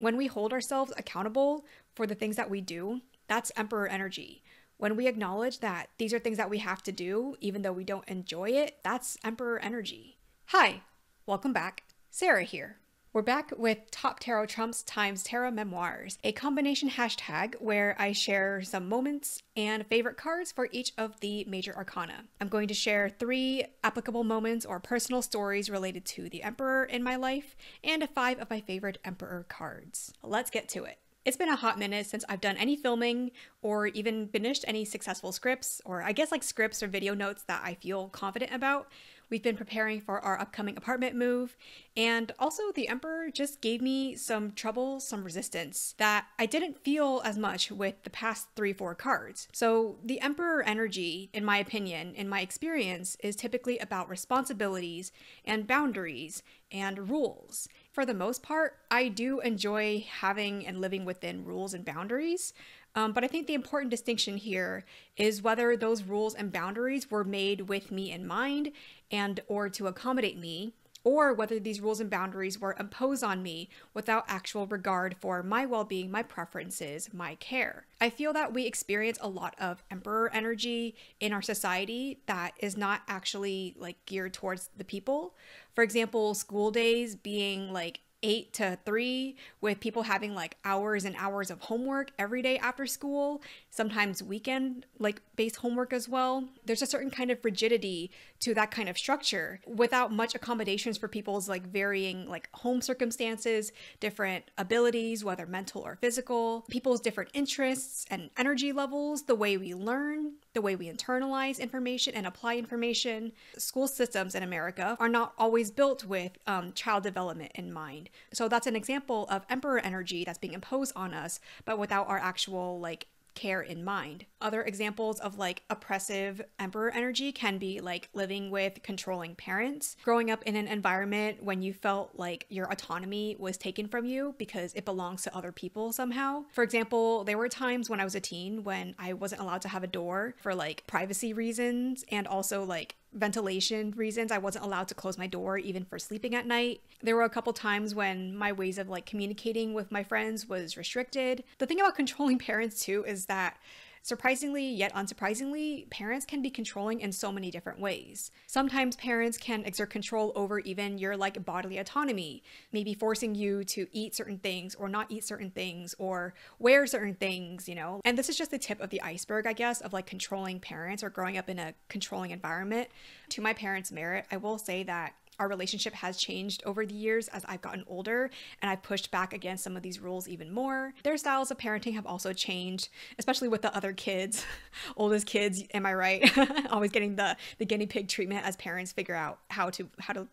When we hold ourselves accountable for the things that we do, that's emperor energy. When we acknowledge that these are things that we have to do, even though we don't enjoy it, that's emperor energy. Hi, welcome back. Sarah here. We're back with Top Tarot Trumps times Tarot Memoirs, a combination hashtag where I share some moments and favorite cards for each of the major arcana. I'm going to share 3 applicable moments or personal stories related to the Emperor in my life and 5 of my favorite Emperor cards. Let's get to it. It's been a hot minute since I've done any filming or even finished any successful scripts, or I guess like scripts or video notes that I feel confident about. We've been preparing for our upcoming apartment move, and also the Emperor just gave me some trouble, some resistance that I didn't feel as much with the past 3-4 cards. So the Emperor energy, in my opinion, in my experience, is typically about responsibilities and boundaries and rules. For the most part, I do enjoy having and living within rules and boundaries. But I think the important distinction here is whether those rules and boundaries were made with me in mind and or to accommodate me, or whether these rules and boundaries were imposed on me without actual regard for my well-being, my preferences, my care. I feel that we experience a lot of Emperor energy in our society that is not actually like geared towards the people. For example, school days being like 8 to 3, with people having like hours and hours of homework every day after school, sometimes weekend like based homework as well. There's a certain kind of rigidity to that kind of structure without much accommodations for people's like varying like home circumstances, different abilities, whether mental or physical, people's different interests and energy levels, the way we learn, the way we internalize information and apply information. School systems in America are not always built with child development in mind. So that's an example of Emperor energy that's being imposed on us, but without our actual like care in mind. Other examples of like oppressive Emperor energy can be like living with controlling parents, growing up in an environment when you felt like your autonomy was taken from you because it belongs to other people somehow. For example, there were times when I was a teen when I wasn't allowed to have a door for like privacy reasons and also like ventilation reasons. I wasn't allowed to close my door even for sleeping at night. There were a couple times when my ways of like communicating with my friends was restricted. The thing about controlling parents too is that surprisingly yet unsurprisingly, parents can be controlling in so many different ways. Sometimes parents can exert control over even your like bodily autonomy, maybe forcing you to eat certain things or not eat certain things or wear certain things, you know? And this is just the tip of the iceberg, I guess, of like controlling parents or growing up in a controlling environment. To my parents' merit, I will say that our relationship has changed over the years as I've gotten older and I've pushed back against some of these rules even more. Their styles of parenting have also changed, especially with the other kids, oldest kids, am I right? Always getting the guinea pig treatment as parents figure out how to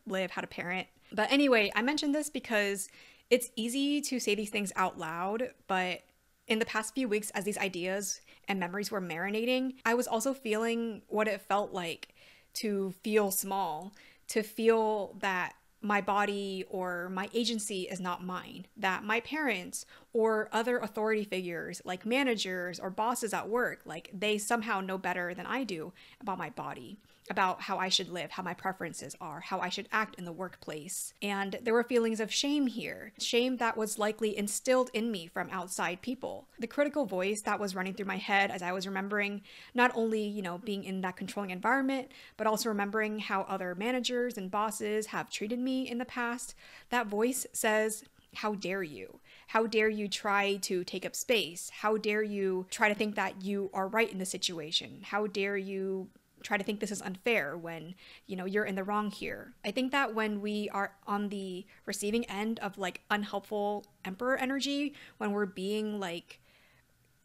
live, how to parent. But anyway, I mentioned this because it's easy to say these things out loud, but in the past few weeks as these ideas and memories were marinating, I was also feeling what it felt like to feel small, to feel that my body or my agency is not mine, that my parents or other authority figures like managers or bosses at work, like they somehow know better than I do about my body, about how I should live, how my preferences are, how I should act in the workplace. And there were feelings of shame here, shame that was likely instilled in me from outside people. The critical voice that was running through my head as I was remembering not only, you know, being in that controlling environment, but also remembering how other managers and bosses have treated me in the past. That voice says, how dare you? How dare you try to take up space? How dare you try to think that you are right in the situation? How dare you try to think this is unfair when, you know, you're in the wrong here? I think that when we are on the receiving end of like unhelpful Emperor energy, when we're being like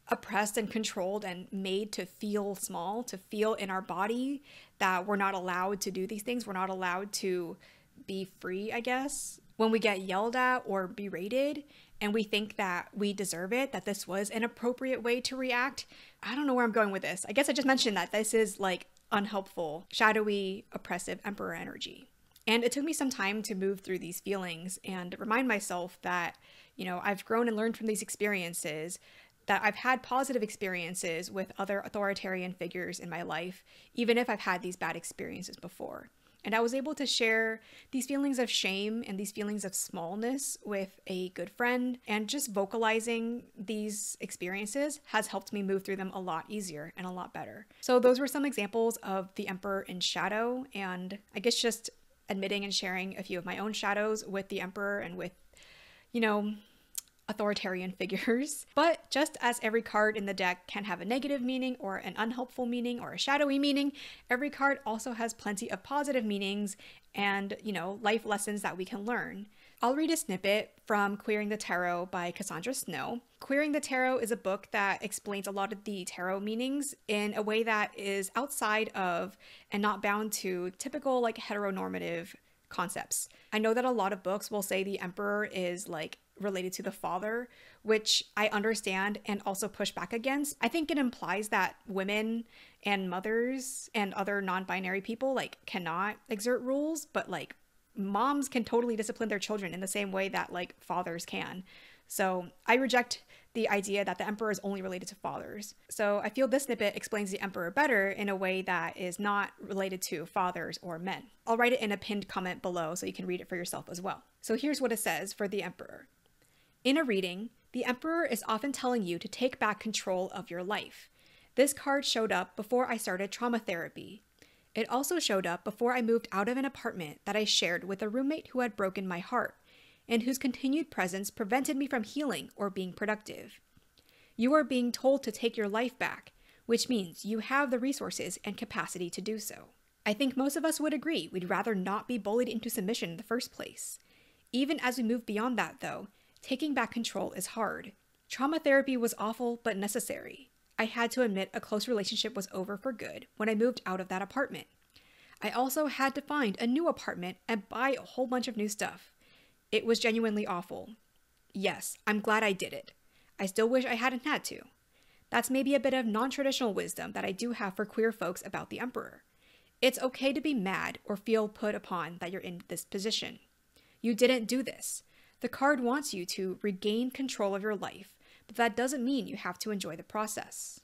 oppressed and controlled and made to feel small, to feel in our body that we're not allowed to do these things, we're not allowed to be free, I guess. When we get yelled at or berated and we think that we deserve it, that this was an appropriate way to react. I don't know where I'm going with this. I guess I just mentioned that this is like unhelpful, shadowy, oppressive Emperor energy. And it took me some time to move through these feelings and remind myself that, you know, I've grown and learned from these experiences, that I've had positive experiences with other authoritarian figures in my life, even if I've had these bad experiences before. And I was able to share these feelings of shame and these feelings of smallness with a good friend. And just vocalizing these experiences has helped me move through them a lot easier and a lot better. So those were some examples of the Emperor in shadow. And I guess just admitting and sharing a few of my own shadows with the Emperor and with, authoritarian figures. But just as every card in the deck can have a negative meaning or an unhelpful meaning or a shadowy meaning, every card also has plenty of positive meanings and, life lessons that we can learn. I'll read a snippet from Queering the Tarot by Cassandra Snow. Queering the Tarot is a book that explains a lot of the tarot meanings in a way that is outside of and not bound to typical heteronormative concepts. I know that a lot of books will say the Emperor is related to the father, which I understand and also push back against. I think it implies that women and mothers and other non-binary people cannot exert rules, but moms can totally discipline their children in the same way that fathers can. So I reject the idea that the Emperor is only related to fathers. So I feel this snippet explains the Emperor better in a way that is not related to fathers or men. I'll write it in a pinned comment below so you can read it for yourself as well. So here's what it says for the Emperor. In a reading, the Emperor is often telling you to take back control of your life. This card showed up before I started trauma therapy. It also showed up before I moved out of an apartment that I shared with a roommate who had broken my heart, and whose continued presence prevented me from healing or being productive. You are being told to take your life back, which means you have the resources and capacity to do so. I think most of us would agree we'd rather not be bullied into submission in the first place. Even as we move beyond that, though, taking back control is hard. Trauma therapy was awful but necessary. I had to admit a close relationship was over for good when I moved out of that apartment. I also had to find a new apartment and buy a whole bunch of new stuff. It was genuinely awful. Yes, I'm glad I did it. I still wish I hadn't had to. That's maybe a bit of non-traditional wisdom that I do have for queer folks about the Emperor. It's okay to be mad or feel put upon that you're in this position. You didn't do this. The card wants you to regain control of your life, but that doesn't mean you have to enjoy the process.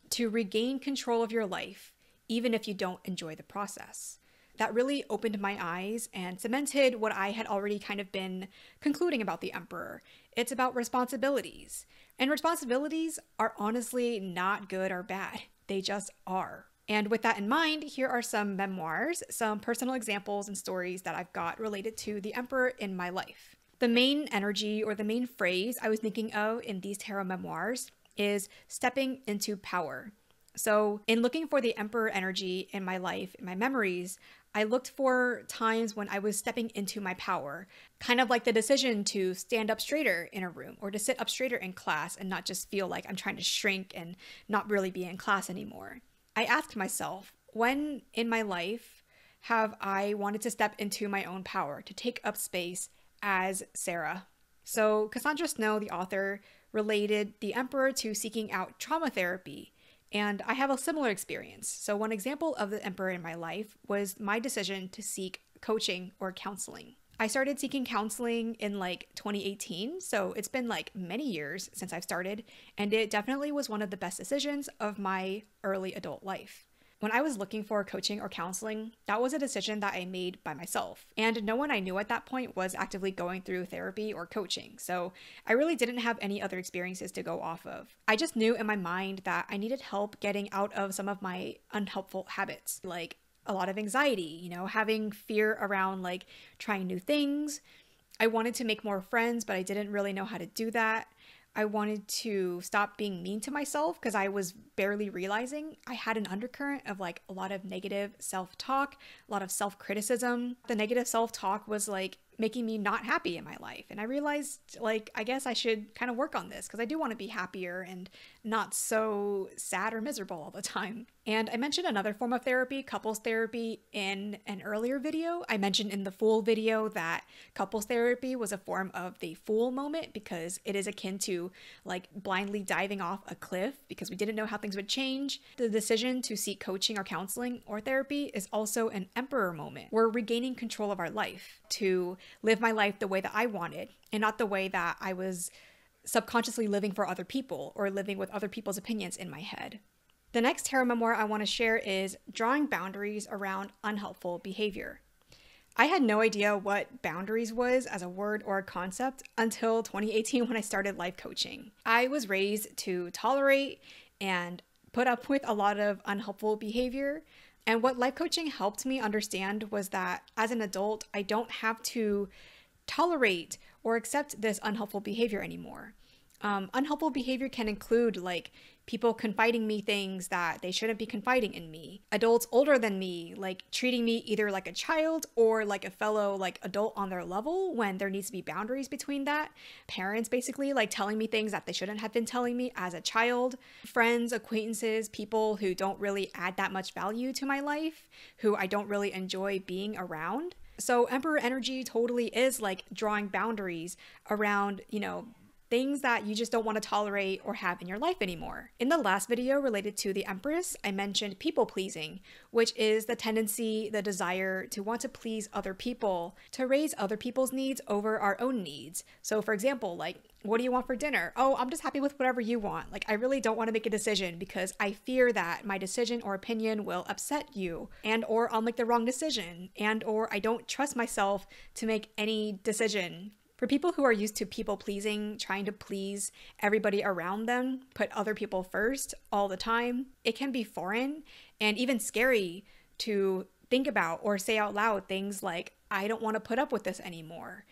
To regain control of your life, even if you don't enjoy the process. That really opened my eyes and cemented what I had already kind of been concluding about the Emperor. It's about responsibilities. And responsibilities are honestly not good or bad. They just are. And with that in mind, here are some memoirs, some personal examples and stories that I've got related to the Emperor in my life. The main energy or the main phrase I was thinking of in these tarot memoirs is stepping into power. So in looking for the Emperor energy in my life, in my memories, I looked for times when I was stepping into my power, kind of like the decision to stand up straighter in a room or to sit up straighter in class and not just feel like I'm trying to shrink and not really be in class anymore. I asked myself, when in my life have I wanted to step into my own power, to take up space as Sarah? So Cassandra Snow, the author, related the Emperor to seeking out trauma therapy. And I have a similar experience. So one example of the Emperor in my life was my decision to seek coaching or counseling. I started seeking counseling in 2018, so it's been many years since I've started, and it definitely was one of the best decisions of my early adult life. When I was looking for coaching or counseling, that was a decision that I made by myself. And no one I knew at that point was actively going through therapy or coaching. So I really didn't have any other experiences to go off of. I just knew in my mind that I needed help getting out of some of my unhelpful habits, like a lot of anxiety, having fear around trying new things. I wanted to make more friends, but I didn't really know how to do that. I wanted to stop being mean to myself because I was barely realizing I had an undercurrent of a lot of negative self-talk, a lot of self-criticism. The negative self-talk was making me not happy in my life. And I realized I guess I should kind of work on this because I do want to be happier and not so sad or miserable all the time. And I mentioned another form of therapy, couples therapy, in an earlier video. I mentioned in the Fool video that couples therapy was a form of the Fool moment because it is akin to blindly diving off a cliff because we didn't know how things would change. The decision to seek coaching or counseling or therapy is also an Emperor moment. We're regaining control of our life to live my life the way that I wanted and not the way that I was subconsciously living for other people or living with other people's opinions in my head. The next tarot memoir I want to share is Drawing Boundaries Around Unhelpful Behavior. I had no idea what boundaries was as a word or a concept until 2018 when I started life coaching. I was raised to tolerate and put up with a lot of unhelpful behavior. And what life coaching helped me understand was that as an adult, I don't have to tolerate or accept this unhelpful behavior anymore. Unhelpful behavior can include like people confiding me things that they shouldn't be confiding in me. Adults older than me, like treating me either like a child or like a fellow like adult on their level when there needs to be boundaries between that. Parents basically like telling me things that they shouldn't have been telling me as a child. Friends, acquaintances, people who don't really add that much value to my life, who I don't really enjoy being around. So Emperor energy totally is like drawing boundaries around, things that you just don't want to tolerate or have in your life anymore. In the last video related to the Empress, I mentioned people pleasing, which is the tendency, the desire to want to please other people, to raise other people's needs over our own needs. So for example, like, what do you want for dinner? Oh, I'm just happy with whatever you want. Like, I really don't want to make a decision because I fear that my decision or opinion will upset you, and or I'll make the wrong decision, and or I don't trust myself to make any decision. For people who are used to people pleasing, trying to please everybody around them, put other people first all the time, it can be foreign and even scary to think about or say out loud things like, I don't want to put up with this anymore.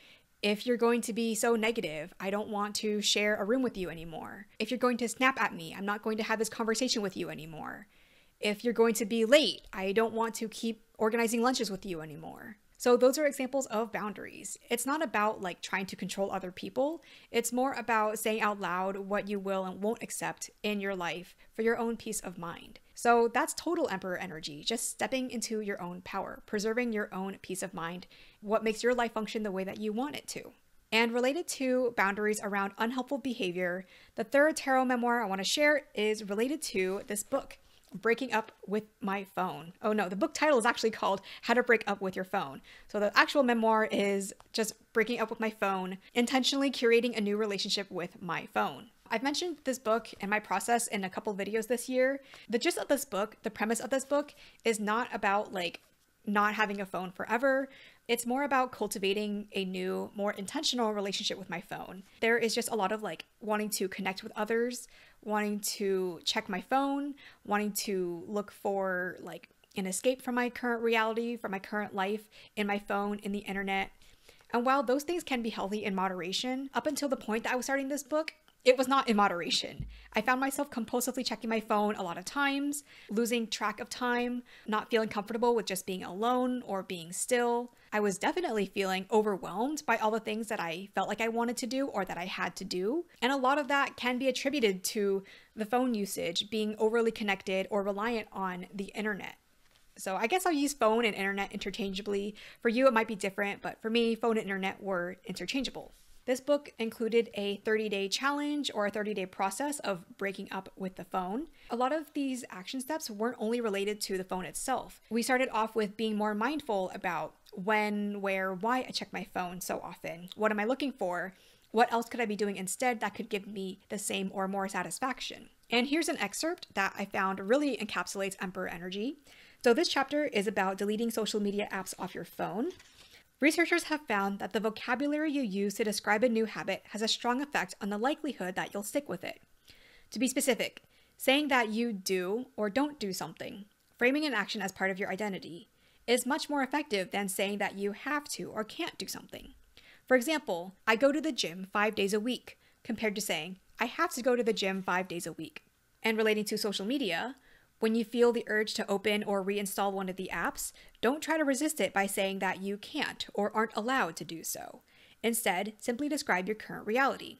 If you're going to be so negative, I don't want to share a room with you anymore. If you're going to snap at me, I'm not going to have this conversation with you anymore. If you're going to be late, I don't want to keep organizing lunches with you anymore. So those are examples of boundaries. It's not about like trying to control other people. It's more about saying out loud what you will and won't accept in your life for your own peace of mind. So that's total Emperor energy, just stepping into your own power, preserving your own peace of mind, what makes your life function the way that you want it to. And related to boundaries around unhelpful behavior, the third tarot memoir I want to share is related to this book, Breaking Up with My Phone. Oh no, the book title is actually called How to Break Up with Your Phone. So the actual memoir is just breaking up with my phone, intentionally curating a new relationship with my phone. I've mentioned this book and my process in a couple videos this year. The gist of this book, the premise of this book, is not about like not having a phone forever. It's more about cultivating a new, more intentional relationship with my phone. There is just a lot of like wanting to connect with others, wanting to check my phone, wanting to look for like an escape from my current reality, from my current life in my phone, in the internet. And while those things can be healthy in moderation, up until the point that I was starting this book, it was not in moderation. I found myself compulsively checking my phone a lot of times, losing track of time, not feeling comfortable with just being alone or being still. I was definitely feeling overwhelmed by all the things that I felt like I wanted to do or that I had to do. And a lot of that can be attributed to the phone usage, being overly connected or reliant on the internet. So I guess I'll use phone and internet interchangeably. For you, it might be different, but for me, phone and internet were interchangeable. This book included a 30-day challenge or a 30-day process of breaking up with the phone. A lot of these action steps weren't only related to the phone itself. We started off with being more mindful about when, where, why I check my phone so often. What am I looking for? What else could I be doing instead that could give me the same or more satisfaction? And here's an excerpt that I found really encapsulates Emperor energy. So this chapter is about deleting social media apps off your phone. Researchers have found that the vocabulary you use to describe a new habit has a strong effect on the likelihood that you'll stick with it. To be specific, saying that you do or don't do something, framing an action as part of your identity, is much more effective than saying that you have to or can't do something. For example, I go to the gym 5 days a week, compared to saying, I have to go to the gym 5 days a week. And relating to social media, when you feel the urge to open or reinstall one of the apps, don't try to resist it by saying that you can't or aren't allowed to do so. Instead, simply describe your current reality.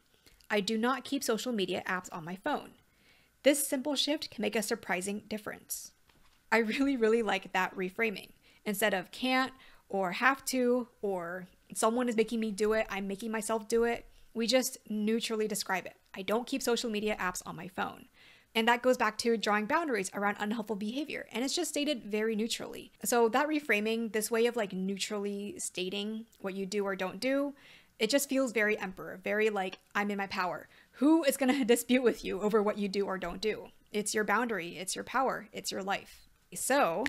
I do not keep social media apps on my phone. This simple shift can make a surprising difference. I really like that reframing. Instead of can't or have to or someone is making me do it, I'm making myself do it, we just neutrally describe it. I don't keep social media apps on my phone. And that goes back to drawing boundaries around unhelpful behavior. And it's just stated very neutrally. So that reframing, this way of like neutrally stating what you do or don't do, it just feels very Emperor, very like I'm in my power. Who is going to dispute with you over what you do or don't do? It's your boundary, it's your power, it's your life. So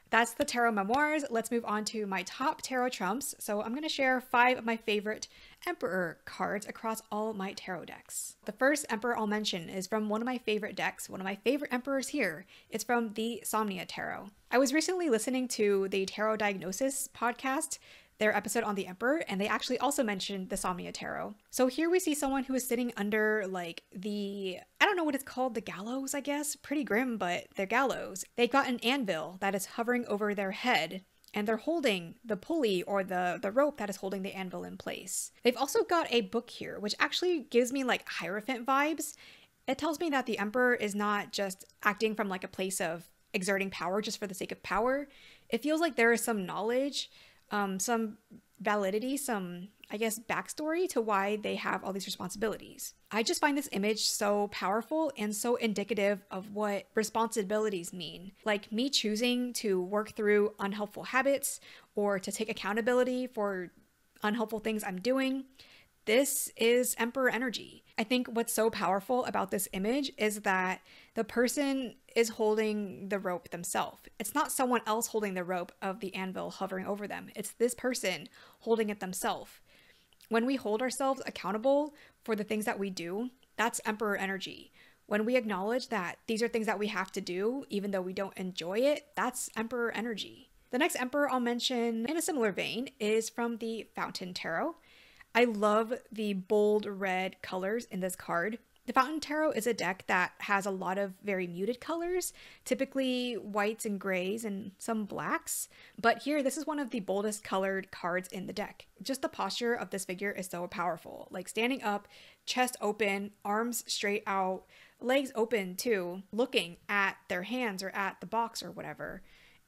that's the tarot memoirs. Let's move on to my top tarot trumps. So I'm going to share 5 of my favorite Emperor cards across all my tarot decks. The first Emperor I'll mention is from one of my favorite decks, one of my favorite Emperors here. It's from the Somnia Tarot. I was recently listening to the Tarot Diagnosis podcast, their episode on the Emperor, and they actually also mentioned the Somnia Tarot. So here we see someone who is sitting under like I don't know what it's called, the gallows, I guess. Pretty grim, but they're gallows. They've got an anvil that is hovering over their head, and they're holding the pulley or the rope that is holding the anvil in place. They've also got a book here, which actually gives me like Hierophant vibes. It tells me that the Emperor is not just acting from like a place of exerting power just for the sake of power. It feels like there is some knowledge, some validity, some, I guess, backstory to why they have all these responsibilities. I just find this image so powerful and so indicative of what responsibilities mean. Like me choosing to work through unhelpful habits or to take accountability for unhelpful things I'm doing. This is Emperor energy. I think what's so powerful about this image is that the person is holding the rope themselves. It's not someone else holding the rope of the anvil hovering over them. It's this person holding it themselves. When we hold ourselves accountable for the things that we do, that's Emperor energy. When we acknowledge that these are things that we have to do, even though we don't enjoy it, that's Emperor energy. The next Emperor I'll mention in a similar vein is from the Fountain Tarot. I love the bold red colors in this card. The Fountain Tarot is a deck that has a lot of very muted colors, typically whites and grays and some blacks. But here, this is one of the boldest colored cards in the deck. Just the posture of this figure is so powerful. Like standing up, chest open, arms straight out, legs open too, looking at their hands or at the box or whatever.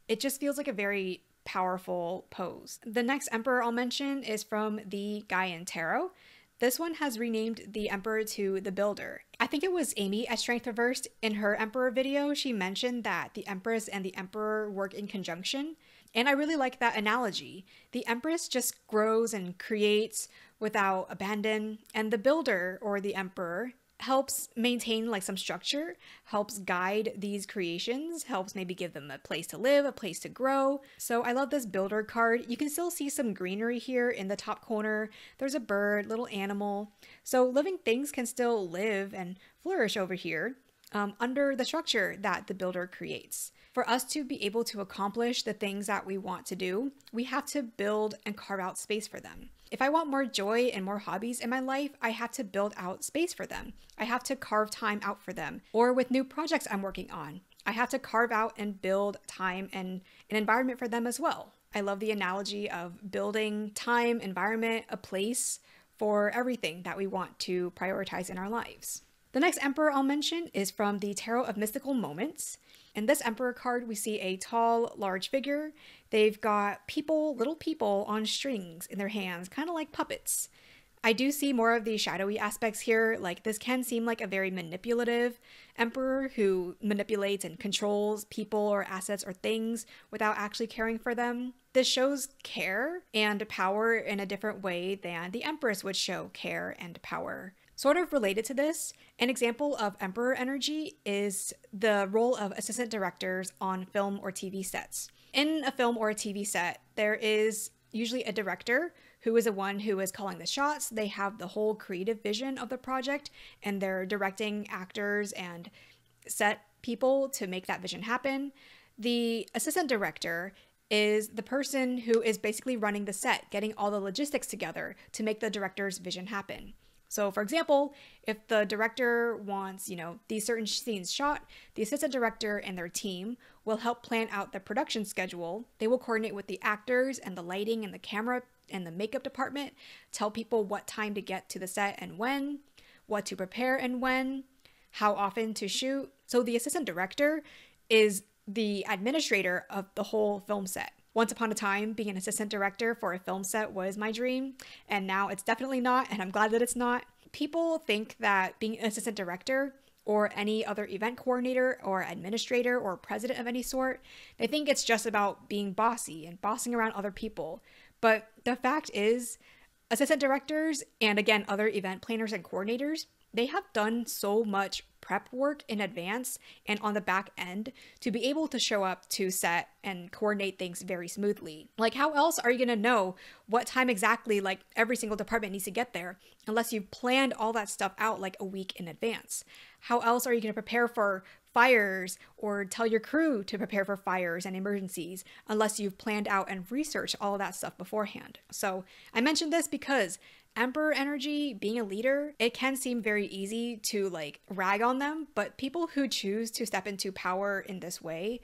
It just feels like a very powerful pose. The next Emperor I'll mention is from the Gaian Tarot. This one has renamed the Emperor to the Builder. I think it was Amy at Strength Reversed in her Emperor video. She mentioned that the Empress and the Emperor work in conjunction. And I really like that analogy. The Empress just grows and creates without abandon. And the Builder, or the Emperor, helps maintain like some structure, helps guide these creations, helps maybe give them a place to live, a place to grow. So I love this Builder card. You can still see some greenery here in the top corner. There's a bird, little animal. So living things can still live and flourish over here under the structure that the Builder creates. For us to be able to accomplish the things that we want to do, we have to build and carve out space for them. If I want more joy and more hobbies in my life, I have to build out space for them. I have to carve time out for them. Or with new projects I'm working on, I have to carve out and build time and an environment for them as well. I love the analogy of building time, environment, a place for everything that we want to prioritize in our lives. The next Emperor I'll mention is from the Tarot of Mystical Moments. In this Emperor card, we see a tall, large figure. They've got people, little people on strings in their hands, kind of like puppets. I do see more of the shadowy aspects here. Like this can seem like a very manipulative emperor who manipulates and controls people or assets or things without actually caring for them. This shows care and power in a different way than the Empress would show care and power. Sort of related to this, an example of Emperor energy is the role of assistant directors on film or TV sets. In a film or a TV set, there is usually a director who is the one who is calling the shots. They have the whole creative vision of the project, and they're directing actors and set people to make that vision happen. The assistant director is the person who is basically running the set, getting all the logistics together to make the director's vision happen. So for example, if the director wants, these certain scenes shot, the assistant director and their team will help plan out the production schedule. They will coordinate with the actors and the lighting and the camera and the makeup department, tell people what time to get to the set and when, what to prepare and when, how often to shoot. So the assistant director is the administrator of the whole film set. Once upon a time, being an assistant director for a film set was my dream, and now it's definitely not, and I'm glad that it's not. People think that being an assistant director or any other event coordinator or administrator or president of any sort, they think it's just about being bossy and bossing around other people. But the fact is, assistant directors and again, other event planners and coordinators, they have done so much prep work in advance and on the back end to be able to show up to set and coordinate things very smoothly. Like, how else are you going to know what time exactly like every single department needs to get there unless you've planned all that stuff out like a week in advance? How else are you going to prepare for fires or tell your crew to prepare for fires and emergencies unless you've planned out and researched all of that stuff beforehand? So I mentioned this because Emperor energy, being a leader, it can seem very easy to like rag on them, but people who choose to step into power in this way,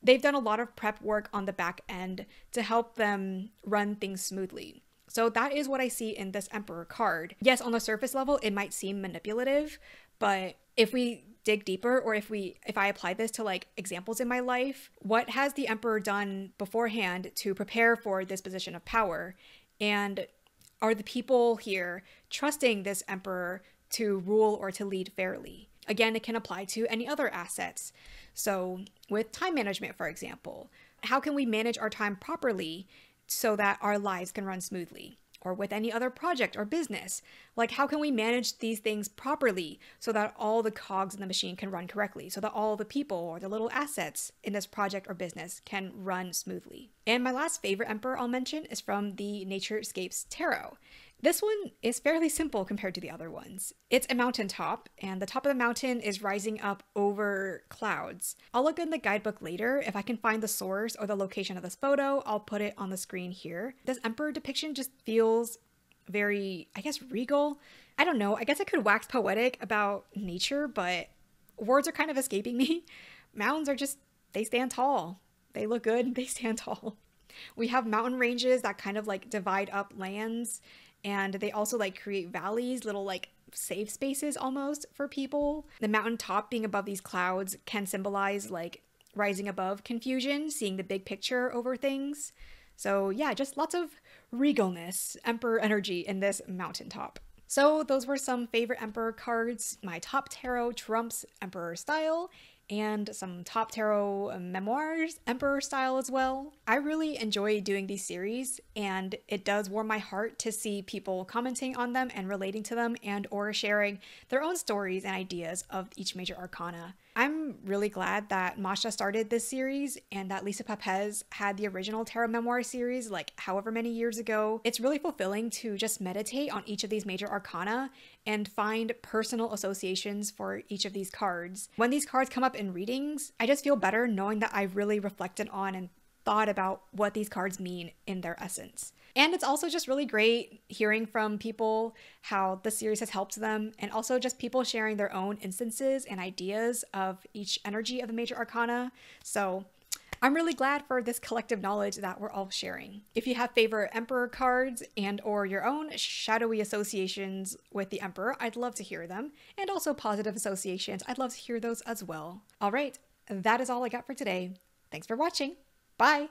they've done a lot of prep work on the back end to help them run things smoothly. So that is what I see in this Emperor card. Yes, on the surface level, it might seem manipulative, but if we dig deeper, or if I apply this to like examples in my life, what has the Emperor done beforehand to prepare for this position of power? And are the people here trusting this Emperor to rule or to lead fairly? Again, it can apply to any other assets. So with time management, for example, how can we manage our time properly so that our lives can run smoothly? Or with any other project or business, like how can we manage these things properly so that all the cogs in the machine can run correctly, so that all the people or the little assets in this project or business can run smoothly? And my last favorite Emperor I'll mention is from the Naturescapes Tarot. This one is fairly simple compared to the other ones. It's a mountaintop, and the top of the mountain is rising up over clouds. I'll look in the guidebook later. If I can find the source or the location of this photo, I'll put it on the screen here. This Emperor depiction just feels very, I guess, regal. I don't know, I guess I could wax poetic about nature, but words are kind of escaping me. Mountains are just, they stand tall. They look good, they stand tall. We have mountain ranges that kind of like divide up lands, and they also like create valleys, little like safe spaces almost for people. The mountain top being above these clouds can symbolize like rising above confusion, seeing the big picture over things. So yeah, just lots of regalness, Emperor energy in this mountaintop. So those were some favorite Emperor cards, my top tarot trumps Emperor style, and some top tarot memoirs, Emperor style as well. I really enjoy doing these series, and it does warm my heart to see people commenting on them and relating to them, and or sharing their own stories and ideas of each major arcana. I'm really glad that Masha started this series and that Lisa Papez had the original Tarot Memoir series like however many years ago. It's really fulfilling to just meditate on each of these major arcana and find personal associations for each of these cards. When these cards come up in readings, I just feel better knowing that I really reflected on and thought about what these cards mean in their essence. And it's also just really great hearing from people how the series has helped them, and also just people sharing their own instances and ideas of each energy of the major arcana. So I'm really glad for this collective knowledge that we're all sharing. If you have favorite Emperor cards and or your own shadowy associations with the Emperor, I'd love to hear them. And also positive associations, I'd love to hear those as well. All right, that is all I got for today. Thanks for watching. Bye!